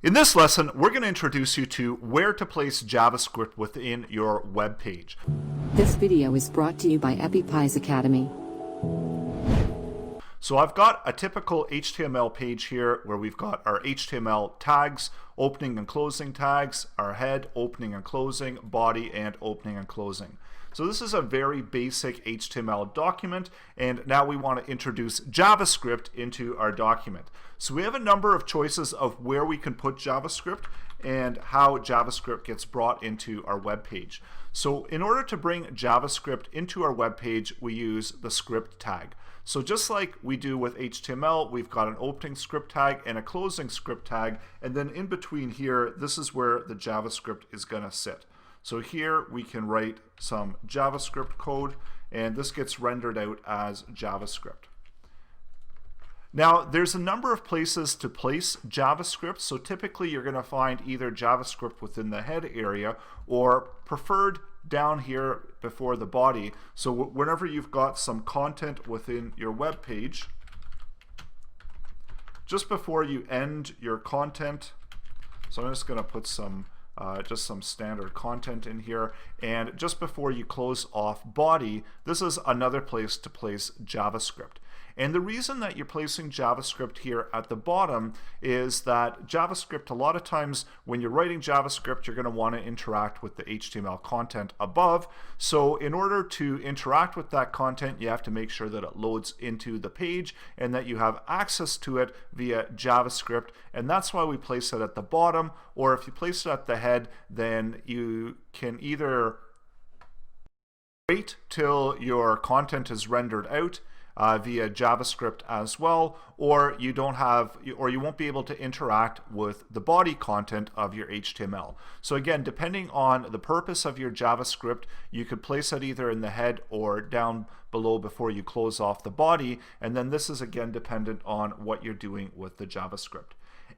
In this lesson, we're going to introduce you to where to place JavaScript within your web page. This video is brought to you by EpiPy's Academy. So I've got a typical HTML page here where we've got our HTML tags, opening and closing tags, our head, opening and closing, body, and opening and closing. So this is a very basic HTML document, and now we want to introduce JavaScript into our document. So we have a number of choices of where we can put JavaScript and how JavaScript gets brought into our web page. So in order to bring JavaScript into our web page, we use the script tag. So just like we do with HTML, we've got an opening script tag and a closing script tag, and then in between here, this is where the JavaScript is going to sit. So here we can write some JavaScript code, and this gets rendered out as JavaScript. Now, there's a number of places to place JavaScript, so typically you're going to find either JavaScript within the head area or preferred down here before the body. So whenever you've got some content within your web page, just before you end your content, so I'm just going to put some just some standard content in here, and just before you close off body, this is another place to place JavaScript. And the reason that you're placing JavaScript here at the bottom is that JavaScript, a lot of times when you're writing JavaScript, you're going to want to interact with the HTML content above. So in order to interact with that content, you have to make sure that it loads into the page and that you have access to it via JavaScript. And that's why we place it at the bottom, or if you place it at the head, then you can either wait till your content is rendered out via JavaScript as well, or you won't be able to interact with the body content of your HTML. So again, depending on the purpose of your JavaScript, you could place it either in the head or down below before you close off the body, and then this is again dependent on what you're doing with the JavaScript.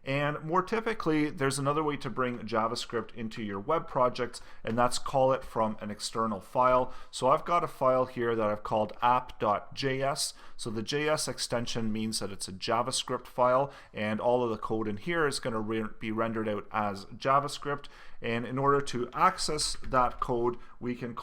And more typically, there's another way to bring JavaScript into your web projects, and that's call it from an external file. So I've got a file here that I've called app.js. So the JS extension means that it's a JavaScript file, and all of the code in here is going to be rendered out as JavaScript. And in order to access that code, we can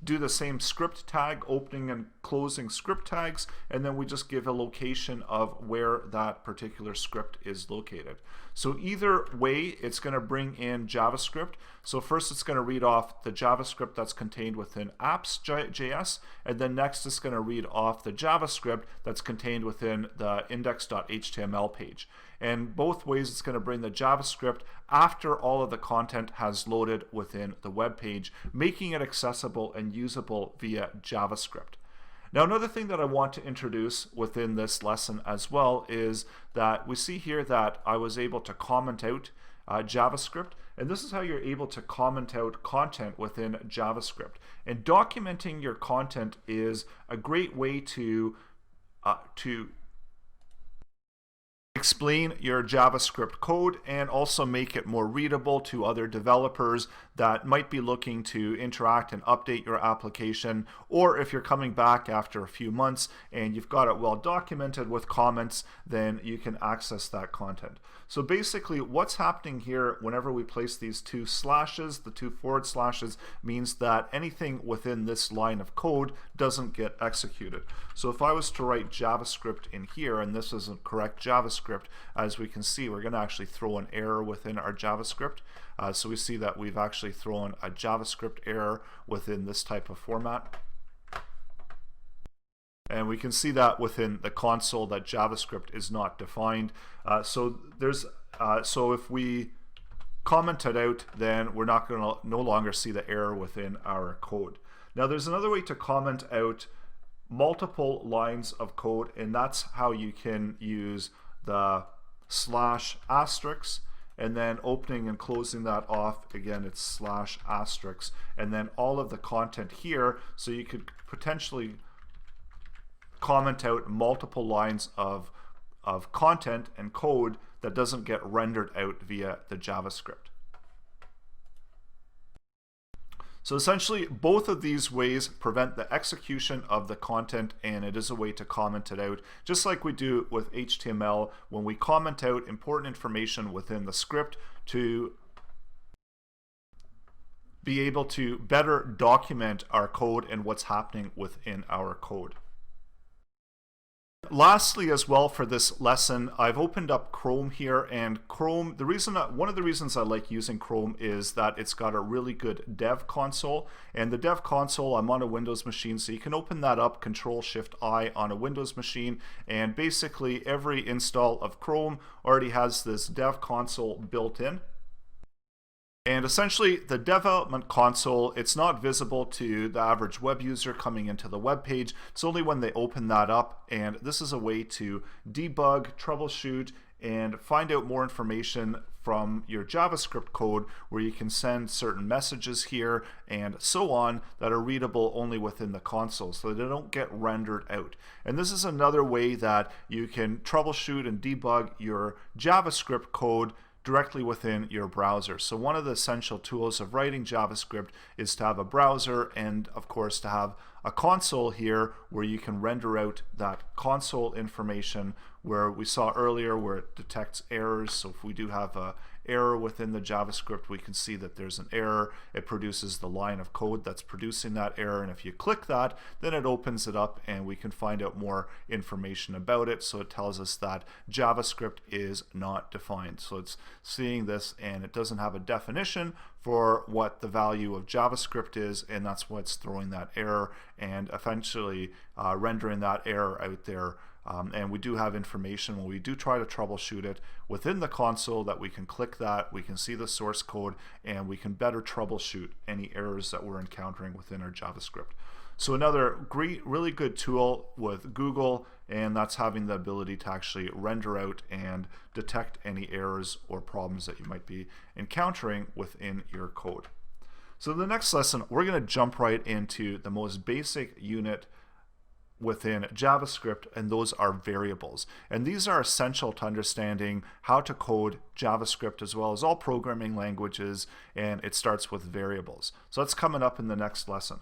do the same script tag, opening and closing script tags, and then we just give a location of where that particular script is located. So either way, it's going to bring in JavaScript. So first it's going to read off the JavaScript that's contained within apps.js, and then next it's going to read off the JavaScript that's contained within the index.html page. And both ways it's going to bring the JavaScript after all of the content has loaded within the web page, making it accessible and usable via JavaScript. Now, another thing that I want to introduce within this lesson as well is that we see here that I was able to comment out JavaScript, and this is how you're able to comment out content within JavaScript. And documenting your content is a great way to explain your JavaScript code and also make it more readable to other developers that might be looking to interact and update your application, or if you're coming back after a few months and you've got it well documented with comments, then you can access that content. So basically what's happening here whenever we place these two slashes, the two forward slashes, means that anything within this line of code doesn't get executed. So if I was to write JavaScript in here, and this isn't correct JavaScript, as we can see, we're going to actually throw an error within our JavaScript. So we see that we've actually thrown a JavaScript error within this type of format. And we can see that within the console that JavaScript is not defined. So if we comment it out, then we're not going to no longer see the error within our code. Now there's another way to comment out multiple lines of code, and that's how you can use the /*, and then opening and closing that off, again it's /*, and then all of the content here, so you could potentially comment out multiple lines of content and code that doesn't get rendered out via the JavaScript. So essentially, both of these ways prevent the execution of the content, and it is a way to comment it out, just like we do with HTML when we comment out important information within the script to be able to better document our code and what's happening within our code. Lastly, as well, for this lesson, I've opened up Chrome here, and Chrome, one of the reasons I like using Chrome is that it's got a really good dev console, and the dev console, I'm on a Windows machine, so you can open that up, Control-Shift-I on a Windows machine, and basically every install of Chrome already has this dev console built in. And essentially, the development console, it's not visible to the average web user coming into the web page. It's only when they open that up, and this is a way to debug, troubleshoot, and find out more information from your JavaScript code, where you can send certain messages here and so on that are readable only within the console, so they don't get rendered out. And this is another way that you can troubleshoot and debug your JavaScript code directly within your browser. So one of the essential tools of writing JavaScript is to have a browser, and of course to have a console here where you can render out that console information, where we saw earlier where it detects errors. So if we do have a error within the JavaScript, we can see that there's an error. It produces the line of code that's producing that error, and if you click that, then it opens it up and we can find out more information about it. So it tells us that JavaScript is not defined. So it's seeing this, and it doesn't have a definition for what the value of JavaScript is, and that's what's throwing that error and eventually rendering that error out there. And we do have information when we do try to troubleshoot it within the console that we can click that, we can see the source code, and we can better troubleshoot any errors that we're encountering within our JavaScript. So another great, really good tool with Google, and that's having the ability to actually render out and detect any errors or problems that you might be encountering within your code. So the next lesson, we're going to jump right into the most basic unit within JavaScript, and those are variables. And these are essential to understanding how to code JavaScript as well as all programming languages, and it starts with variables. So that's coming up in the next lesson.